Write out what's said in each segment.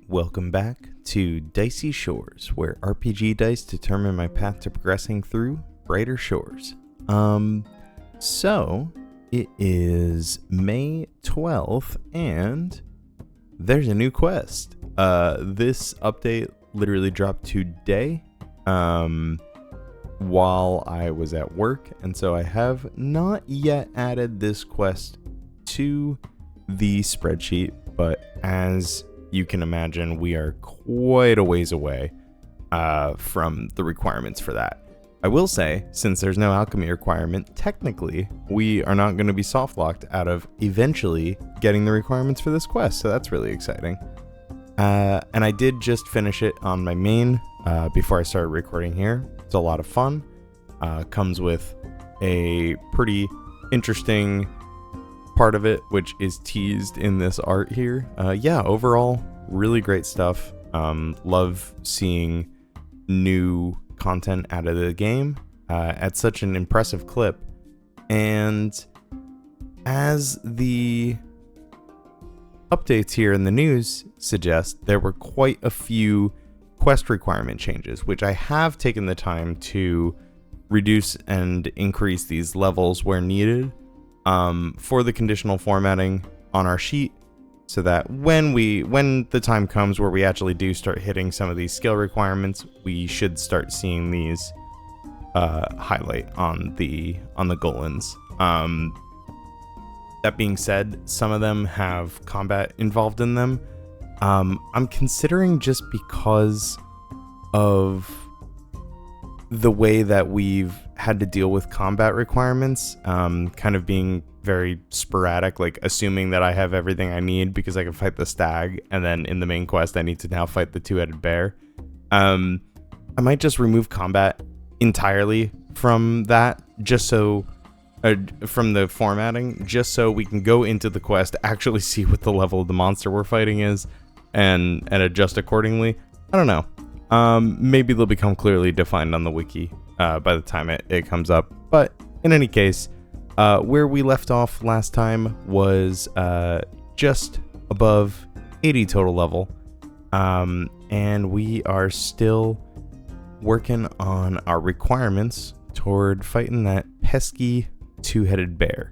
Welcome back to Dicey Shores, where RPG dice determine my path to progressing through brighter shores. So it is May 12th, and there's a new quest. This update literally dropped today, while I was at work, and so I have not yet added this quest to the spreadsheet, but as you can imagine, we are quite a ways away from the requirements for that. I will say, since there's no alchemy requirement, technically, we are not going to be soft locked out of eventually getting the requirements for this quest, so that's really exciting. And I did just finish it on my main before I started recording here. It's a lot of fun. Comes with a pretty interesting part of it, which is teased in this art here. Overall, really great stuff. Love seeing new content out of the game at such an impressive clip. And as the updates here in the news suggest, there were quite a few quest requirement changes, which I have taken the time to reduce and increase these levels where needed for the conditional formatting on our sheet, so that when the time comes where we actually do start hitting some of these skill requirements, we should start seeing these highlight on the Golans. That being said, some of them have combat involved in them. I'm considering, just because of the way that we've had to deal with combat requirements, kind of being very sporadic, like assuming that I have everything I need because I can fight the stag, and then in the main quest I need to now fight the two-headed bear. I might just remove combat entirely from that, just so from the formatting, just so we can go into the quest, actually see what the level of the monster we're fighting is, and adjust accordingly. I don't know. Maybe they'll become clearly defined on the wiki by the time it comes up. But in any case, where we left off last time was just above 80 total level. And we are still working on our requirements toward fighting that pesky two-headed bear,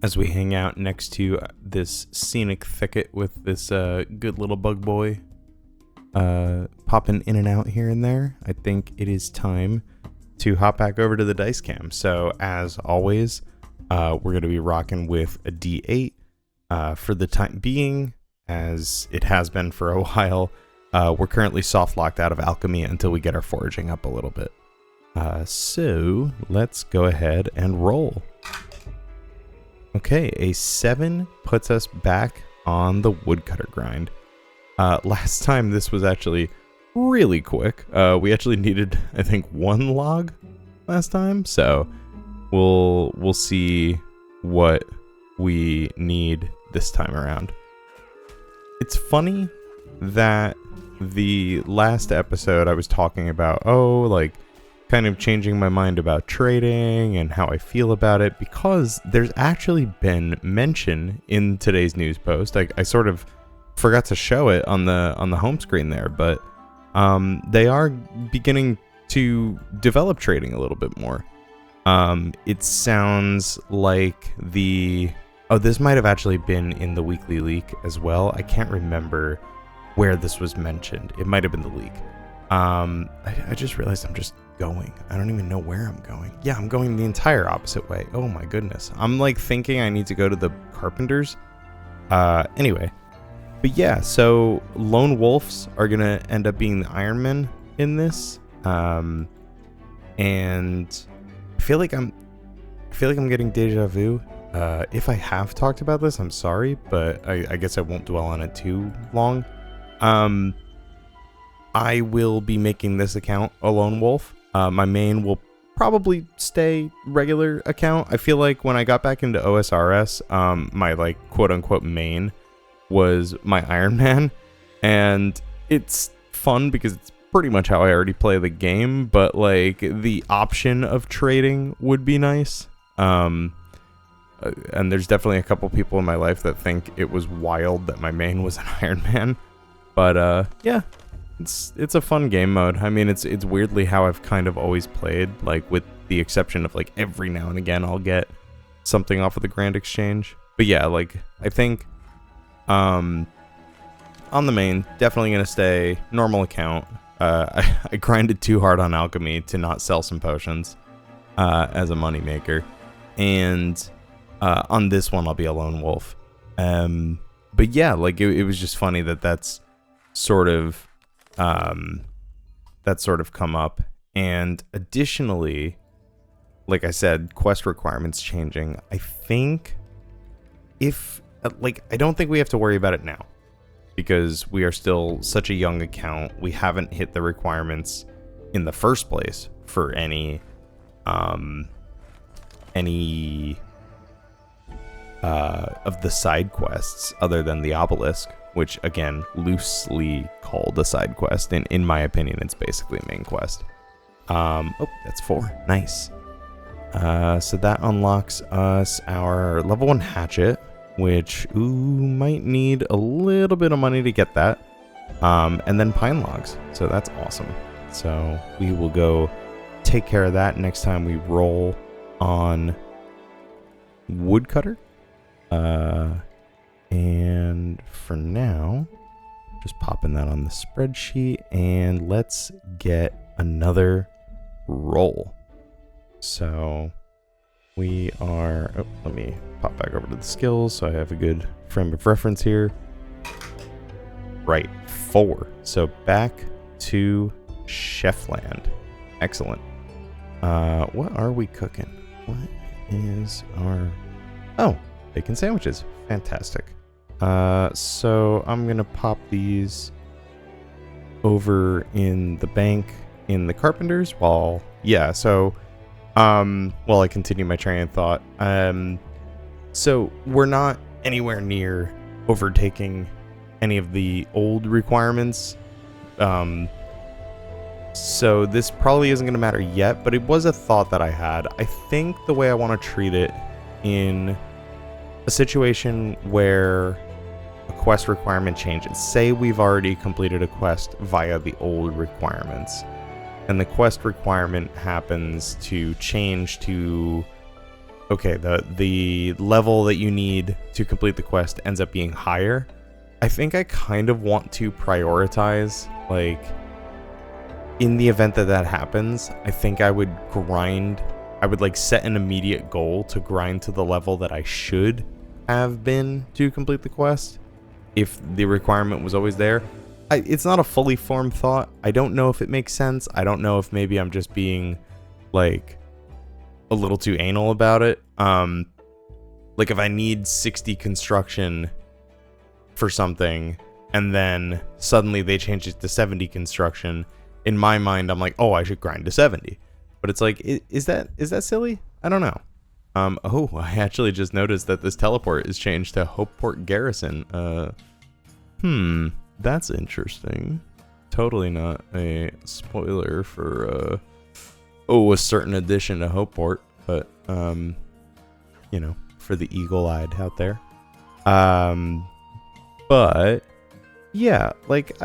as we hang out next to this scenic thicket with this good little bug boy popping in and out here and there. I think it is time to hop back over to the dice cam. So as always, we're going to be rocking with a D8 for the time being, as it has been for a while. We're currently soft locked out of alchemy until we get our foraging up a little bit. So let's go ahead and roll. Okay, a 7 puts us back on the woodcutter grind. Last time this was actually really quick. We actually needed, I think, 1 log last time, so we'll see what we need this time around. It's funny that the last episode I was talking about, kind of changing my mind about trading and how I feel about it, because there's actually been mention in today's news post. I sort of forgot to show it on the home screen there, but they are beginning to develop trading a little bit more. It sounds like this might have actually been in the weekly leak as well. I can't remember where this was mentioned. It might have been the leak. I just realized I'm just going. I don't even know where I'm going. Yeah, I'm going the entire opposite way. Oh my goodness. I'm like thinking I need to go to the carpenters. Anyway. But yeah, so lone wolves are going to end up being the Iron Men in this. And I feel like I'm getting deja vu. If I have talked about this, I'm sorry, but I guess I won't dwell on it too long. I will be making this account a lone wolf. My main will probably stay regular account. I feel like when I got back into OSRS, my quote unquote main was my Iron Man, and it's fun because it's pretty much how I already play the game, but the option of trading would be nice. And there's definitely a couple people in my life that think it was wild that my main was an Iron Man. But yeah, it's a fun game mode. I mean, it's weirdly how I've kind of always played, like with the exception of like every now and again I'll get something off of the Grand Exchange. But yeah, like I think on the main, definitely gonna stay normal account. I grinded too hard on alchemy to not sell some potions as a moneymaker, and on this one I'll be a lone wolf. But yeah, like it was just funny that's sort of come up. And additionally, like I said, quest requirements changing. I think I don't think we have to worry about it now, because we are still such a young account. We haven't hit the requirements in the first place for any of the side quests other than the obelisk, which again, loosely called a side quest. In my opinion, it's basically a main quest. Oh, that's 4. Nice. So that unlocks us our level 1 hatchet, which might need a little bit of money to get that. And then pine logs. So that's awesome. So we will go take care of that next time we roll on woodcutter. And for now, just popping that on the spreadsheet, and let's get another roll. So we are, let me pop back over to the skills so I have a good frame of reference here. Right, 4. So back to Chefland. Excellent. What are we cooking? What is our... Oh, bacon sandwiches. Fantastic. So I'm gonna pop these over in the bank in the carpenters while while I continue my train of thought. So we're not anywhere near overtaking any of the old requirements. So this probably isn't going to matter yet, but it was a thought that I had. I think the way I want to treat it in a situation where a quest requirement changes. Say we've already completed a quest via the old requirements, and the quest requirement happens to change to, okay, the level that you need to complete the quest ends up being higher. I think I kind of want to prioritize, like, in the event that happens, I think I would like set an immediate goal to grind to the level that I should have been to complete the quest if the requirement was always there. It's not a fully formed thought. I don't know if it makes sense. I don't know if maybe I'm just being like a little too anal about it. Like if I need 60 construction for something and then suddenly they change it to 70 construction, in my mind I'm like, oh, I should grind to 70. But it's like, is that silly? I don't know. Oh, I actually just noticed that this teleport is changed to Hopeport Garrison. That's interesting. Totally not a spoiler for a certain addition to Hopeport, but you know, for the eagle-eyed out there. But yeah, like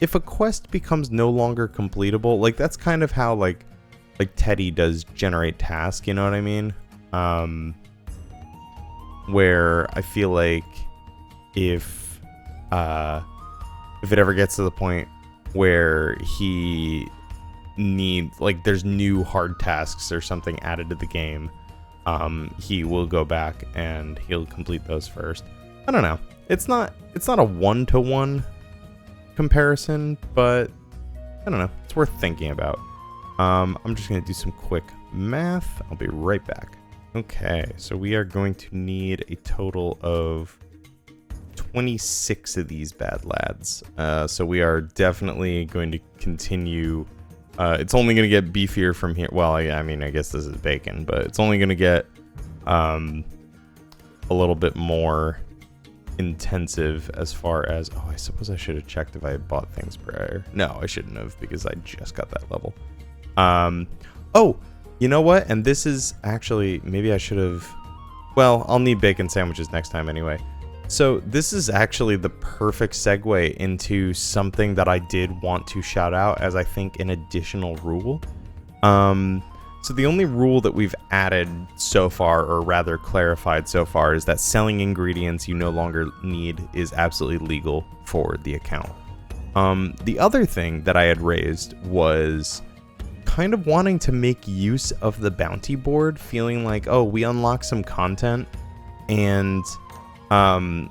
if a quest becomes no longer completable, like that's kind of how like Teddy does generate task, you know what I mean? Where I feel like if it ever gets to the point where he needs, like, there's new hard tasks or something added to the game, he will go back and he'll complete those first. I don't know. It's not a one-to-one comparison, but I don't know. It's worth thinking about. I'm just going to do some quick math. I'll be right back. Okay, so we are going to need a total of 26 of these bad lads. So we are definitely going to continue. It's only going to get beefier from here. Well, I mean, I guess this is bacon, but it's only going to get a little bit more intensive as far as, oh, I suppose I should have checked if I had bought things prior. No, I shouldn't have, because I just got that level. Oh, you know what? And this is actually, maybe I should have, well, I'll need bacon sandwiches next time anyway. So this is actually the perfect segue into something that I did want to shout out as, I think, an additional rule. So the only rule that we've added so far, or rather clarified so far, is that selling ingredients you no longer need is absolutely legal for the account. The other thing that I had raised was kind of wanting to make use of the bounty board, feeling like, oh, we unlock some content and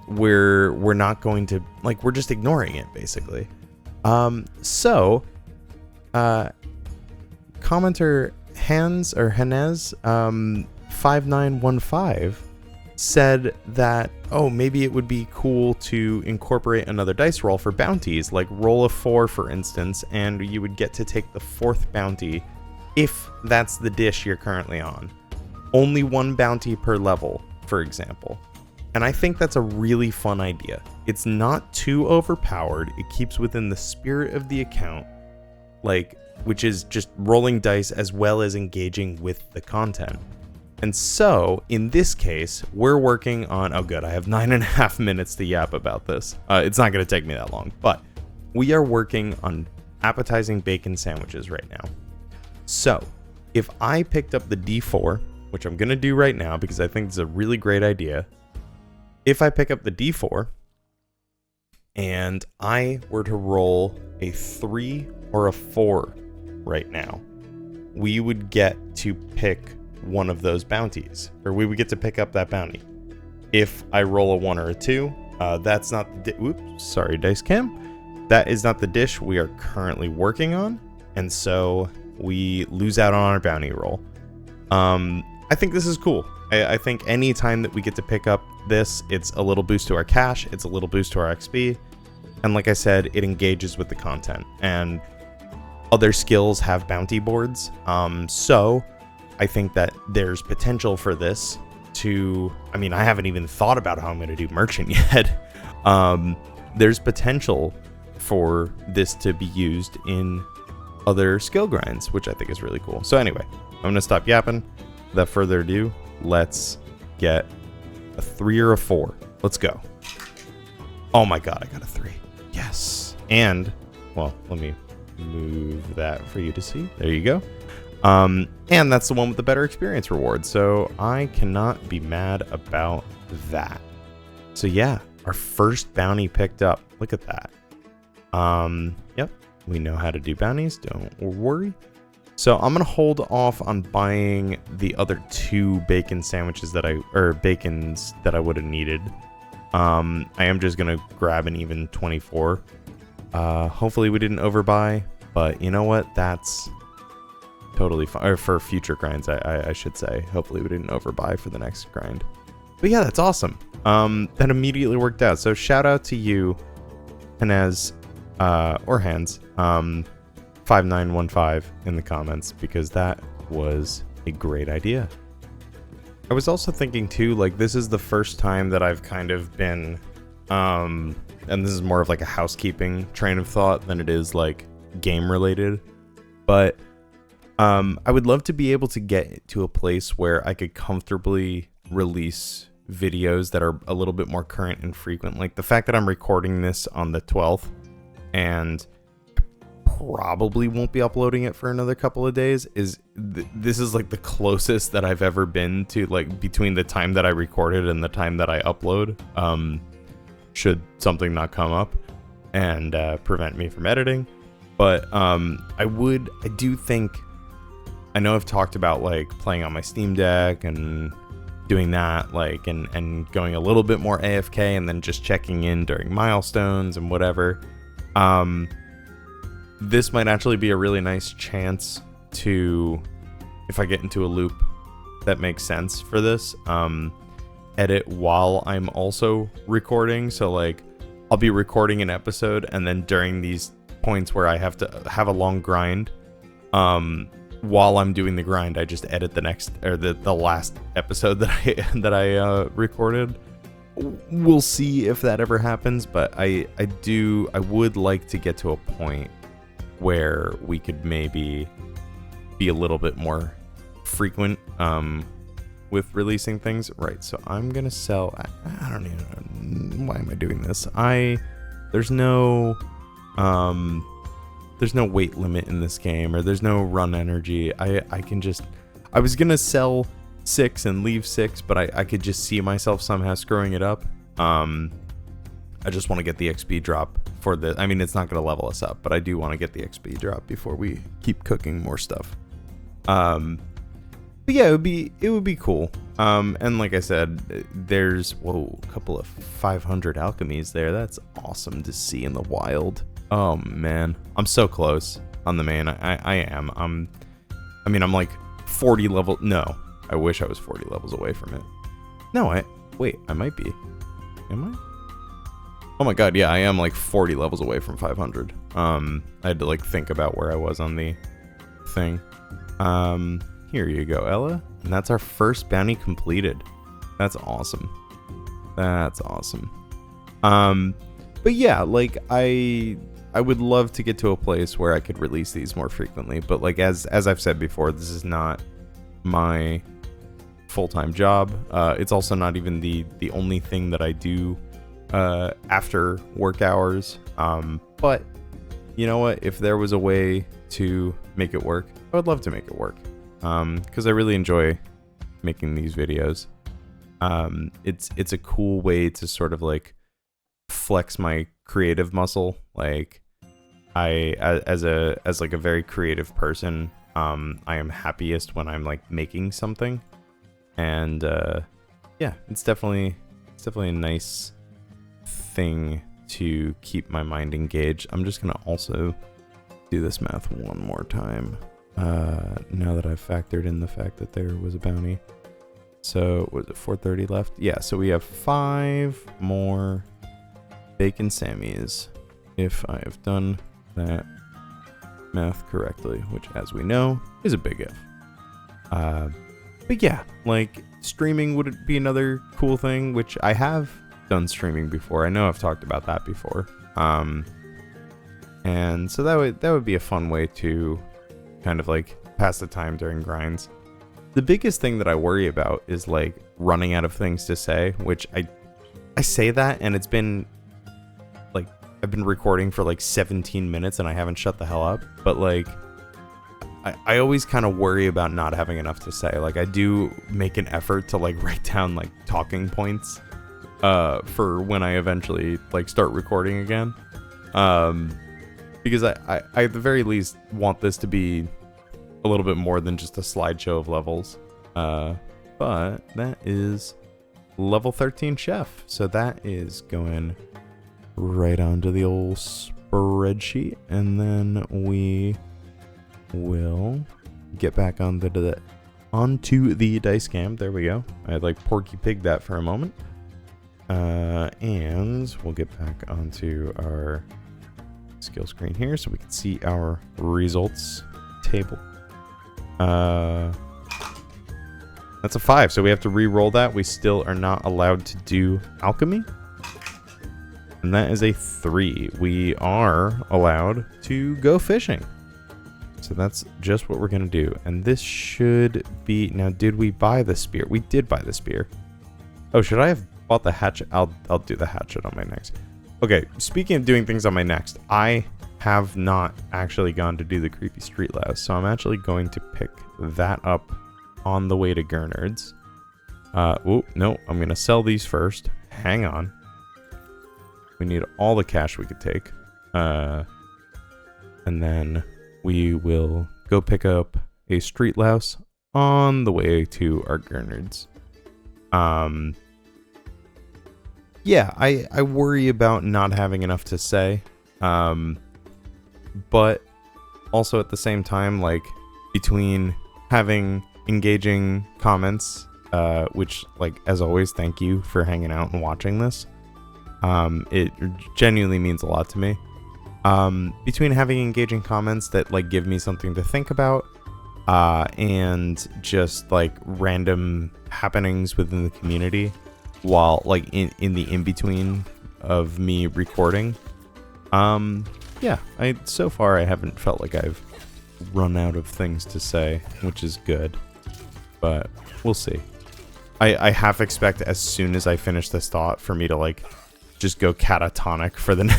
we're not going to, like, we're just ignoring it basically. So commenter Hanez 5915 said that, oh, maybe it would be cool to incorporate another dice roll for bounties, like roll a 4 for instance, and you would get to take the 4th bounty if that's the dish you're currently on. Only 1 bounty per level, for example. And I think that's a really fun idea. It's not too overpowered. It keeps within the spirit of the account, like, which is just rolling dice as well as engaging with the content. And so, in this case, we're working on, oh good, I have 9.5 minutes to yap about this. It's not going to take me that long, but we are working on appetizing bacon sandwiches right now. So, if I picked up the D4, which I'm going to do right now because I think it's a really great idea. If I pick up the D4 and I were to roll a 3 or a 4 right now, we would get to pick one of those bounties, or we would get to pick up that bounty. If I roll a 1 or a 2, that's not the oops, sorry dice cam. That is not the dish we are currently working on, and so we lose out on our bounty roll. I think this is cool. I think any time that we get to pick up this, it's a little boost to our cash, it's a little boost to our XP, and like I said, it engages with the content. And other skills have bounty boards, so I think that there's potential for this to, I mean, I haven't even thought about how I'm going to do merchant yet. There's potential for this to be used in other skill grinds, which I think is really cool. So anyway, I'm going to stop yapping. Without further ado, let's get a 3 or a 4. Let's go. Oh my god, I got a 3. Yes. And, well, let me move that for you to see. There you go. And that's the one with the better experience reward, so I cannot be mad about that. So yeah, our first bounty picked up. Look at that. Yep, we know how to do bounties, don't worry. So I'm gonna hold off on buying the other 2 bacon sandwiches bacons that I would have needed. I am just gonna grab an even 24. Hopefully we didn't overbuy, but you know what? That's totally fine. Or for future grinds, I should say. Hopefully we didn't overbuy for the next grind. But yeah, that's awesome. That immediately worked out. So shout out to you, Hanez, or Hands, 5915 in the comments, because that was a great idea. I was also thinking too, like, this is the first time that I've kind of been, and this is more of like a housekeeping train of thought than it is like game related, but I would love to be able to get to a place where I could comfortably release videos that are a little bit more current and frequent. Like the fact that I'm recording this on the 12th and probably won't be uploading it for another couple of days is this is like the closest that I've ever been to, like, between the time that I recorded and the time that I upload, should something not come up and prevent me from editing. But I do think, I know I've talked about like playing on my Steam Deck and doing that, like, and going a little bit more AFK and then just checking in during milestones and whatever. This might actually be a really nice chance to, if I get into a loop that makes sense for this, edit while I'm also recording. So like I'll be recording an episode and then during these points where I have to have a long grind, while I'm doing the grind, I just edit the next, or the last episode that I recorded. We'll see if that ever happens, but I would like to get to a point where we could maybe be a little bit more frequent with releasing things. Right, so I'm gonna sell. I don't even know why am I doing this. There's no weight limit in this game, or there's no run energy. I was gonna sell 6 and leave 6, but I could just see myself somehow screwing it up. I just want to get the XP drop for the. I mean, it's not gonna level us up, but I do want to get the XP drop before we keep cooking more stuff. But yeah, it would be cool. And like I said, there's a couple of 500 alchemies there. That's awesome to see in the wild. Oh man, I'm so close on the main. I am. I'm like 40 level. No, I wish I was 40 levels away from it. No, I might be. Am I? Oh my god, yeah, I am like 40 levels away from 500. I had to like think about where I was on the thing. Here you go, Ella. And that's our first bounty completed. That's awesome. That's awesome. But yeah, like I would love to get to a place where I could release these more frequently. But like as I've said before, this is not my full-time job. It's also not even the only thing that I do after work hours. But you know what? If there was a way to make it work, I would love to make it work. Because I really enjoy making these videos. It's a cool way to sort of like flex my creative muscle. Like as like a very creative person, I am happiest when I'm like making something. And yeah, it's definitely a nice thing to keep my mind engaged. I'm just gonna also do this math one more time. Now that I've factored in the fact that there was a bounty. So was it 430 left? Yeah, so we have 5 more bacon Sammies, if I have done that math correctly, which as we know is a big if. But yeah, like streaming would be another cool thing, which I have done streaming before. I know I've talked about that before. And so that would be a fun way to kind of like pass the time during grinds. The biggest thing that I worry about is like running out of things to say, which I say that and it's been like I've been recording for like 17 minutes and I haven't shut the hell up, but like I always kind of worry about not having enough to say. Like I do make an effort to like write down like talking points for when I eventually like start recording again. Because I at the very least want this to be a little bit more than just a slideshow of levels. But that is level 13 chef. So that is going right onto the old spreadsheet. And then we will get back onto the dice cam. There we go. I like Porky Pig that for a moment. And we'll get back onto our skill screen here so we can see our results table. That's a 5, so we have to re-roll that. We still are not allowed to do alchemy. And that is a 3. We are allowed to go fishing. So that's just what we're going to do. And this should be... Now, did we buy the spear? We did buy the spear. Oh, should I have bought the hatchet? I'll do the hatchet on my next. Okay, speaking of doing things on my next, I have not actually gone to do the creepy street louse, so I'm actually going to pick that up on the way to Gernard's. Oh, no, I'm going to sell these first. Hang on. We need all the cash we could take. And then we will go pick up a street louse on the way to our Gernard's. Yeah, I worry about not having enough to say. But also at the same time, like, between having engaging comments, which, like, as always, thank you for hanging out and watching this. It genuinely means a lot to me. Between having engaging comments that, like, give me something to think about, and just, like, random happenings within the community, while, like, in the in-between of me recording. Yeah, so far I haven't felt like I've run out of things to say, which is good. But we'll see. I half expect as soon as I finish this thought for me to like just go catatonic for the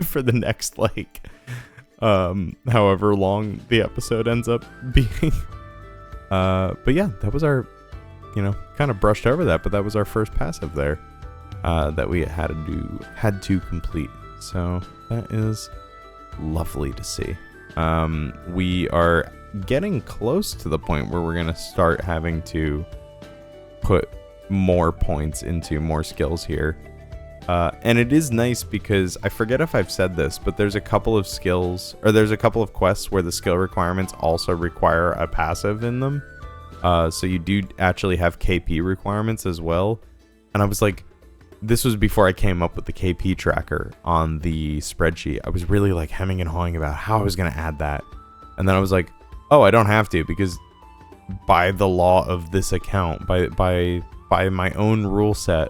for the next like however long the episode ends up being. But yeah, that was our, you know, kind of brushed over that, but that was our first passive there that we had to complete. So that is lovely to see. We are getting close to the point where we're gonna start having to put more points into more skills here. And it is nice because I forget if I've said this, but there's a couple of skills, or there's a couple of quests where the skill requirements also require a passive in them. So you do actually have KP requirements as well. And I was like, this was before I came up with the KP tracker on the spreadsheet. I was really like hemming and hawing about how I was going to add that. And then I was like, oh, I don't have to, because by the law of this account, by my own rule set,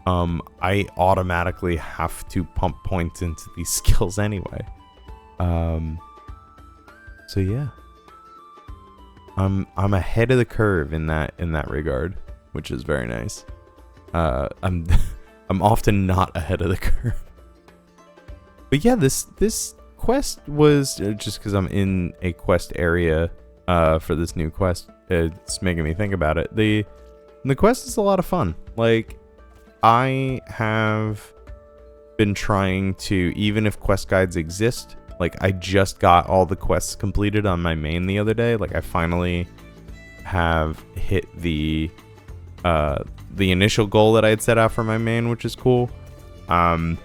I automatically have to pump points into these skills anyway. So yeah, I'm ahead of the curve in that regard, which is very nice. I'm often not ahead of the curve. But yeah, this quest was just because I'm in a quest area for this new quest. It's making me think about it. The quest is a lot of fun. Like, I have been trying to, even if quest guides exist, like I just got all the quests completed on my main the other day. Like I finally have hit the initial goal that I had set out for my main, which is cool. And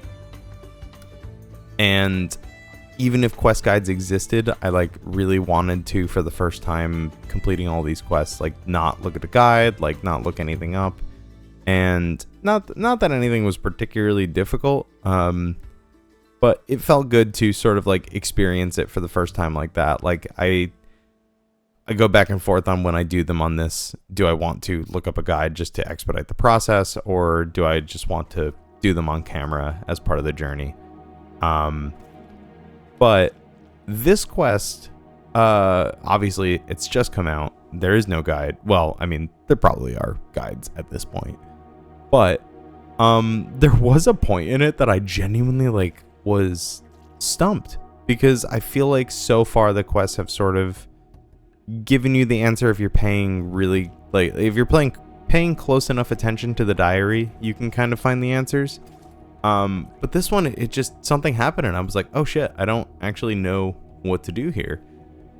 even if quest guides existed, I like really wanted to, for the first time completing all these quests, like not look at a guide, like not look anything up. And not that anything was particularly difficult, but it felt good to sort of like experience it for the first time like that. Like I go back and forth on when I do them on this. Do I want to look up a guide just to expedite the process, or do I just want to do them on camera as part of the journey? But this quest, obviously it's just come out. There is no guide. Well, I mean, there probably are guides at this point. But there was a point in it that I genuinely like was stumped, because I feel like so far the quests have sort of given you the answer if you're paying really, like, if you're paying close enough attention to the diary, you can kind of find the answers. But this one, it just, something happened and I was like, oh shit, I don't actually know what to do here.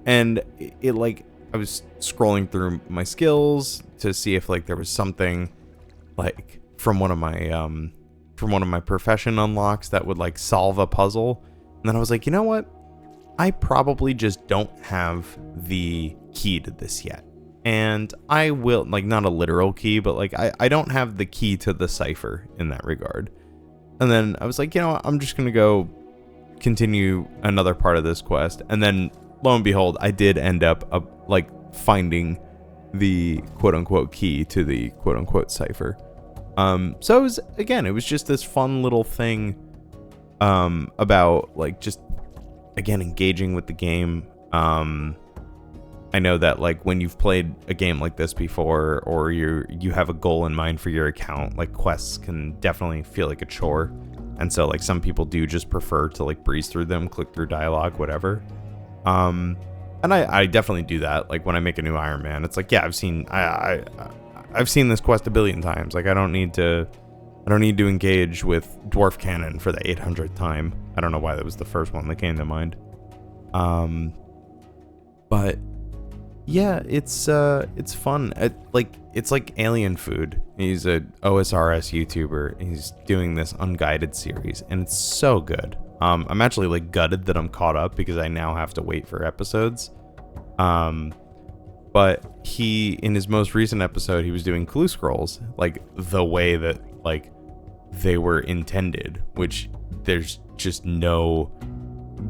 And it like, I was scrolling through my skills to see if like there was something like from one of my profession unlocks that would like solve a puzzle. And then I was like, you know what? I probably just don't have the key to this yet. And I will, like, not a literal key, but like I don't have the key to the cipher in that regard. And then I was like, you know what? I'm just going to go continue another part of this quest. And then lo and behold, I did end up like finding the quote unquote key to the quote unquote cipher. So it was just this fun little thing, about like just, again, engaging with the game. I know that like when you've played a game like this before, or you have a goal in mind for your account, like quests can definitely feel like a chore. And so like some people do just prefer to like breeze through them, click through dialogue, whatever. And I definitely do that. Like when I make a new Iron Man, it's like, yeah, I've seen this quest a billion times. Like I don't need to engage with Dwarf Cannon for the 800th time. I don't know why that was the first one that came to mind. But yeah, it's fun. It's like Alien Food. He's a OSRS YouTuber. He's doing this unguided series, and it's so good. I'm actually like gutted that I'm caught up because I now have to wait for episodes. But he, in his most recent episode, he was doing clue scrolls like the way that like they were intended, which there's just no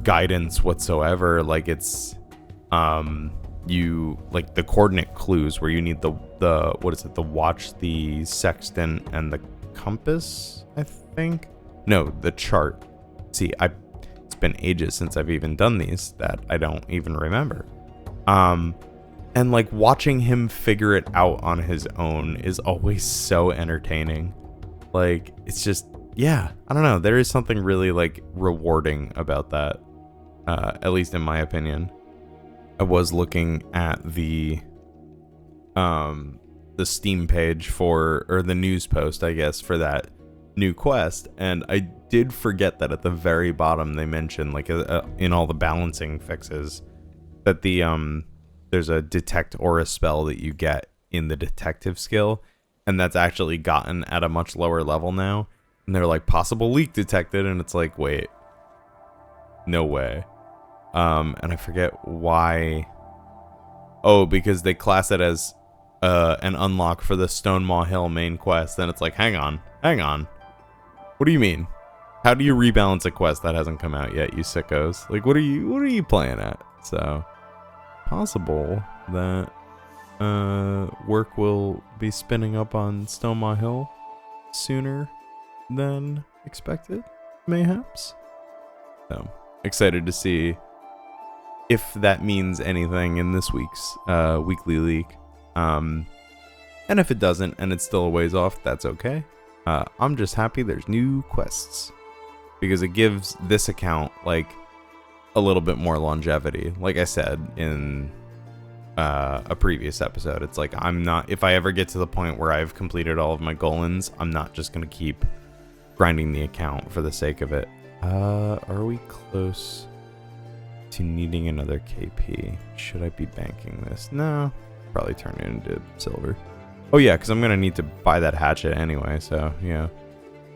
guidance whatsoever. Like it's you like the coordinate clues where you need the what is it, the watch, the sextant, and the compass, I think. No, the chart. See, it's been ages since I've even done these that I don't even remember. And like watching him figure it out on his own is always so entertaining. Like, it's just, yeah, I don't know. There is something really like rewarding about that, at least in my opinion. I was looking at the Steam page for, or the news post, I guess, for that new quest, and I did forget that at the very bottom they mentioned, like, in all the balancing fixes, that the there's a detect aura spell that you get in the detective skill, and that's actually gotten at a much lower level now. And they're like, possible leak detected, and it's like, wait, no way. And I forget why. Oh, because they class it as an unlock for the Stonemaw Hill main quest. Then it's like, hang on. What do you mean? How do you rebalance a quest that hasn't come out yet, you sickos? Like, what are you playing at? So, possible that work will be spinning up on Stonemaw Hill sooner than expected, mayhaps. So, excited to see if that means anything in this week's weekly leak. And if it doesn't, and it's still a ways off, that's okay. I'm just happy there's new quests, because it gives this account like a little bit more longevity. Like I said in a previous episode, it's like, I'm not, if I ever get to the point where I've completed all of my Golans, I'm not just gonna keep grinding the account for the sake of it. Are we close to needing another KP? Should I be banking this? No, probably turn it into silver. Oh yeah, because I'm gonna need to buy that hatchet anyway, so yeah.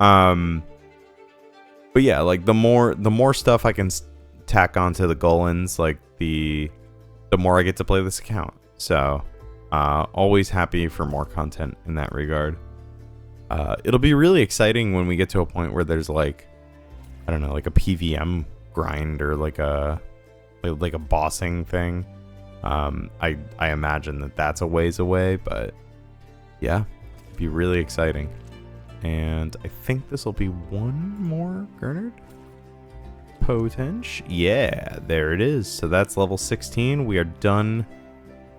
But yeah, like the more stuff I can tack onto the Golans, like the more I get to play this account. So always happy for more content in that regard. It'll be really exciting when we get to a point where there's like, I don't know, like a PVM grind, or like a bossing thing. I imagine that's a ways away, but yeah, it'd be really exciting. And I think this will be one more Gernard Potential. Yeah, there it is. So that's level 16. We are done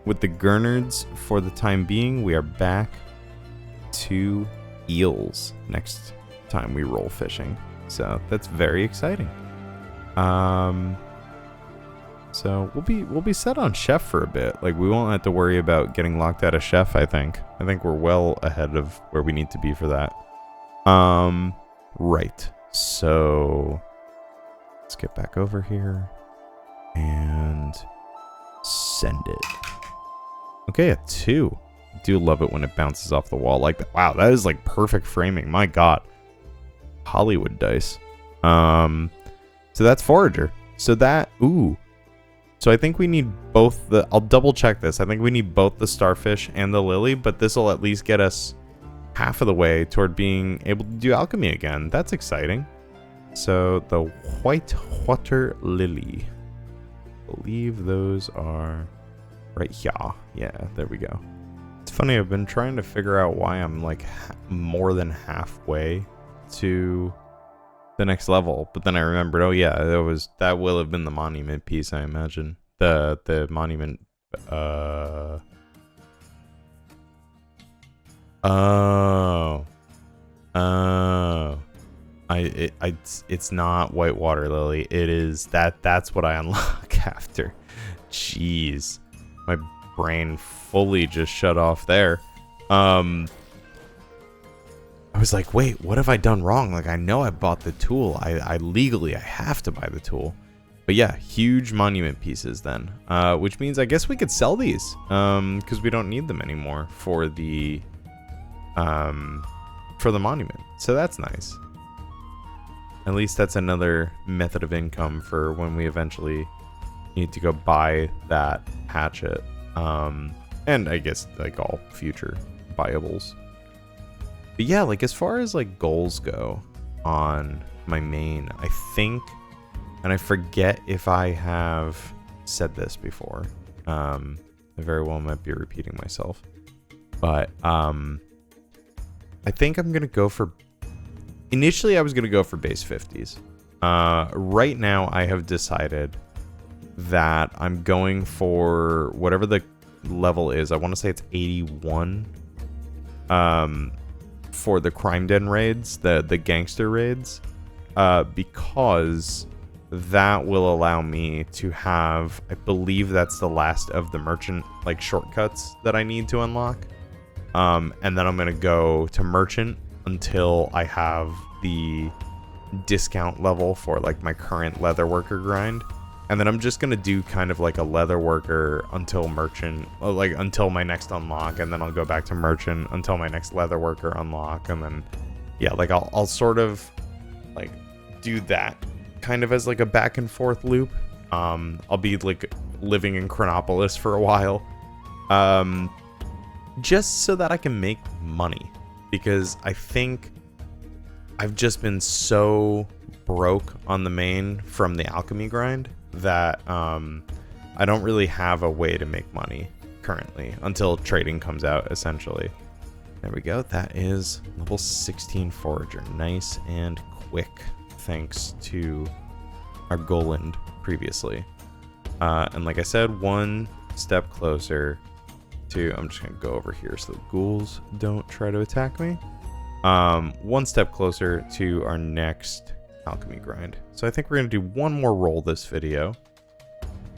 with the Gernards for the time being. We are back to eels next time we roll fishing. So that's very exciting. So we'll be set on chef for a bit. Like, we won't have to worry about getting locked out of chef, I think. I think we're well ahead of where we need to be for that. Right. So let's get back over here and send it. Okay, a 2. I do love it when it bounces off the wall like that. Wow, that is like perfect framing. My God. Hollywood dice. So that's Forager. So that, ooh. So I think we need both the, I'll double check this. I think we need both the starfish and the lily, but this will at least get us half of the way toward being able to do alchemy again. That's exciting. So the white water lily. I believe those are right here. Yeah, there we go. It's funny, I've been trying to figure out why I'm like more than halfway to the next level, but then I remembered, oh yeah, that will have been the monument piece, I imagine. The monument it's not white water lily. It is that's what I unlock after. Jeez. My brain fully just shut off there. I was like, wait, what have I done wrong? Like, I know I bought the tool. I legally have to buy the tool. But yeah, huge monument pieces then. Which means I guess we could sell these. Because we don't need them anymore for the monument. So that's nice. At least that's another method of income for when we eventually need to go buy that hatchet. And I guess like all future buyables. But yeah, like as far as like goals go on my main, I think, and I forget if I have said this before. I very well might be repeating myself. But I think I'm gonna go for, initially I was gonna go for base 50s. Right now I have decided that I'm going for whatever the level is. I want to say it's 81. For the crime den raids, the gangster raids, because that will allow me to have, I believe that's the last of the merchant like shortcuts that I need to unlock. And then I'm gonna go to merchant until I have the discount level for like my current leather worker grind. And then I'm just gonna do kind of like a leather worker until merchant, like until my next unlock, and then I'll go back to merchant until my next leather worker unlock, and then yeah, like I'll sort of like do that kind of as like a back and forth loop. I'll be like living in Chronopolis for a while, just so that I can make money, because I think I've just been so broke on the main from the alchemy grind that I don't really have a way to make money currently until trading comes out, essentially. There we go. That is level 16 forager. Nice and quick, thanks to our Roland previously. And like I said, one step closer to, I'm just gonna go over here so the ghouls don't try to attack me. One step closer to our next alchemy grind. So I think we're gonna do one more roll this video,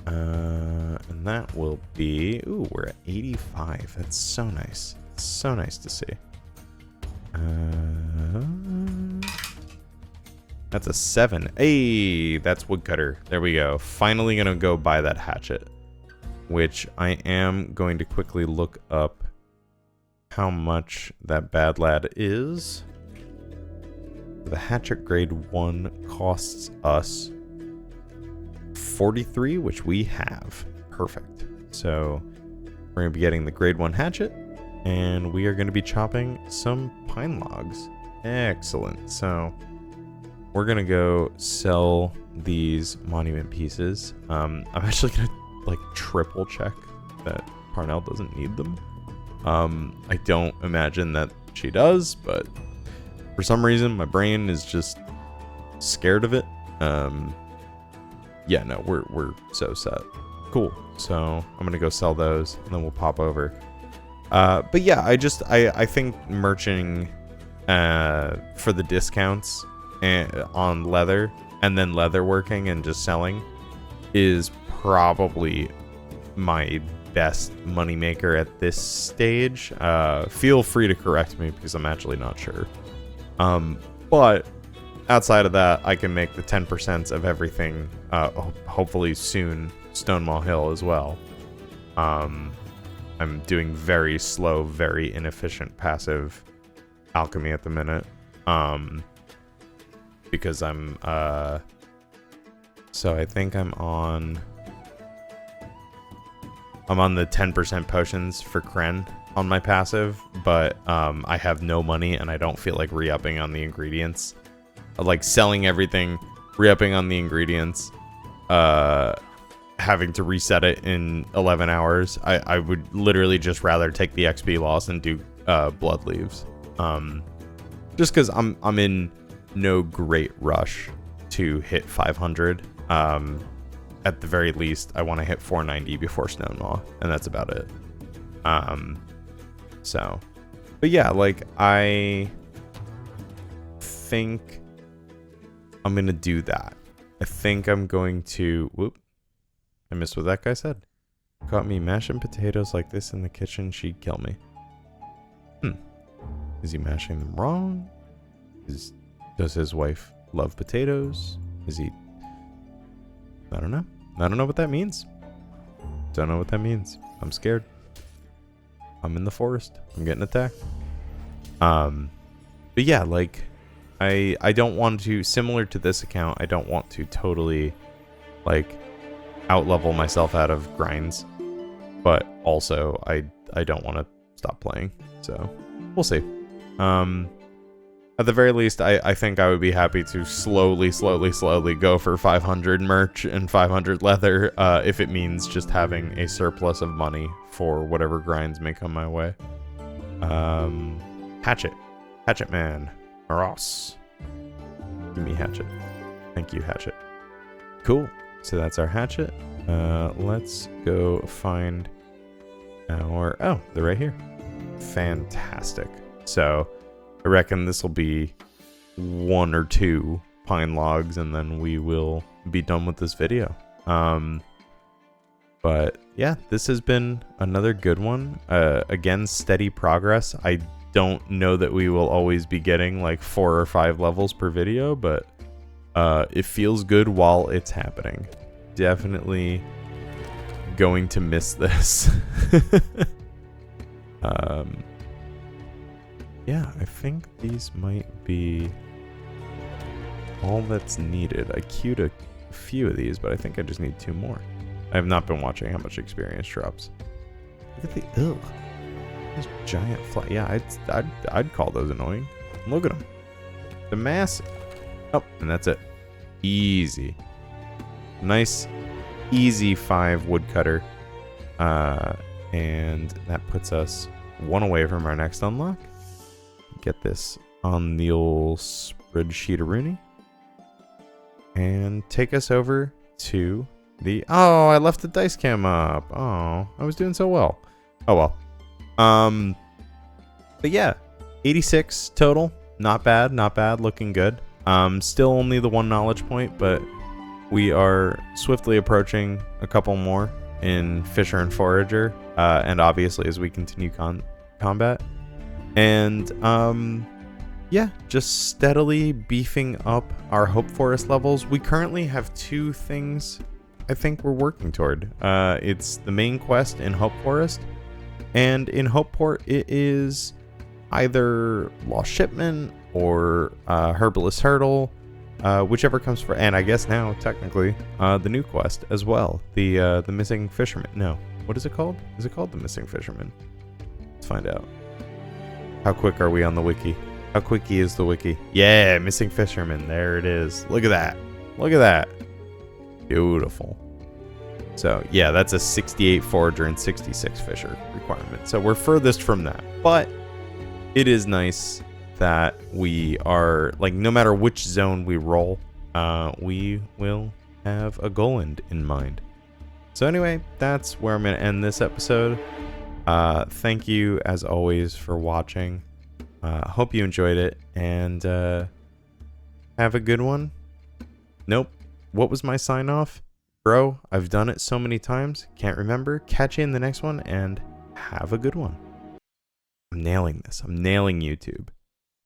and that will be, ooh, we're at 85. That's so nice. So nice to see. That's a 7. Hey, that's woodcutter. There we go. Finally gonna go buy that hatchet, which I am going to quickly look up how much that bad lad is. The hatchet grade 1 costs us 43, which we have. Perfect. So we're going to be getting the grade 1 hatchet, and we are going to be chopping some pine logs. Excellent. So we're going to go sell these monument pieces. I'm actually going to like triple check that Parnell doesn't need them. I don't imagine that she does, but for some reason, my brain is just scared of it. Yeah, no, we're so set. Cool. So I'm gonna go sell those, and then we'll pop over. But yeah, I think merching for the discounts on leather, and then leather working and just selling is probably my best moneymaker at this stage. Feel free to correct me because I'm actually not sure. But outside of that, I can make the 10% of everything, hopefully soon, Stonewall Hill as well. I'm doing very slow, very inefficient passive alchemy at the minute. Because I'm, so I think I'm on the 10% potions for Kren on my passive, but I have no money and I don't feel like re-upping on the ingredients. Like selling everything, re-upping on the ingredients, having to reset it in 11 hours. I would literally just rather take the XP loss and do blood leaves. Just because I'm in no great rush to hit 500. At the very least, I want to hit 490 before Stonewall, and that's about it. So, but yeah, like I think I'm gonna do that. I think I'm going to. Whoop! I missed what that guy said. Caught me mashing potatoes like this in the kitchen, she'd kill me. Is he mashing them wrong? Does his wife love potatoes? Is he? I don't know. I don't know what that means. Don't know what that means. I'm scared. I'm in the forest. I'm getting attacked. But yeah, like I don't want to, similar to this account, I don't want to totally like out-level myself out of grinds, but also I don't want to stop playing. So we'll see. At the very least, I think I would be happy to slowly go for 500 merch and 500 leather, if it means just having a surplus of money for whatever grinds may come my way. Hatchet. Hatchet man. Ross. Give me hatchet. Thank you, hatchet. Cool. So that's our hatchet. Let's go find Or, oh, they're right here. Fantastic. So I reckon this will be 1 or 2 pine logs, and then we will be done with this video. But yeah, this has been another good one. Again, steady progress. I don't know that we will always be getting like 4 or 5 levels per video, but it feels good while it's happening. Definitely going to miss this. Yeah, I think these might be all that's needed. I queued a few of these, but I think I just need 2 more. I have not been watching how much experience drops. Look at the those giant fly. Yeah, I'd call those annoying. Look at them. The massive. Oh, and that's it. Easy. Nice, easy 5 woodcutter. And that puts us 1 away from our next unlock. Get this on the old spreadsheet-a-rooney. And take us over to the... Oh, I left the dice cam up. Oh, I was doing so well. Oh, well. But yeah, 86 total. Not bad, not bad. Looking good. Still only the 1 knowledge point, but we are swiftly approaching a couple more in Fisher and Forager. And obviously as we continue combat. And yeah, just steadily beefing up our Hope Forest levels. We currently have 2 things I think we're working toward. It's the main quest in Hope Forest, and in Hopeport it is either Lost Shipment or Herbalist Hurdle, whichever comes for. And I guess now technically the new quest as well, the Missing Fisherman. No, what is it called? Is it called the Missing Fisherman? Let's find out. How quick are we on the wiki? How quickie is the wiki? Yeah, Missing Fisherman. There it is. Look at that. Look at that. Beautiful. So yeah, that's a 68 forager and 66 fisher requirement. So we're furthest from that. But it is nice that we are, like, no matter which zone we roll, we will have a goal in mind. So anyway, that's where I'm going to end this episode. Thank you, as always, for watching. Hope you enjoyed it, and have a good one. Nope. What was my sign off? Bro, I've done it so many times. Can't remember. Catch you in the next one, and have a good one. I'm nailing this. I'm nailing YouTube.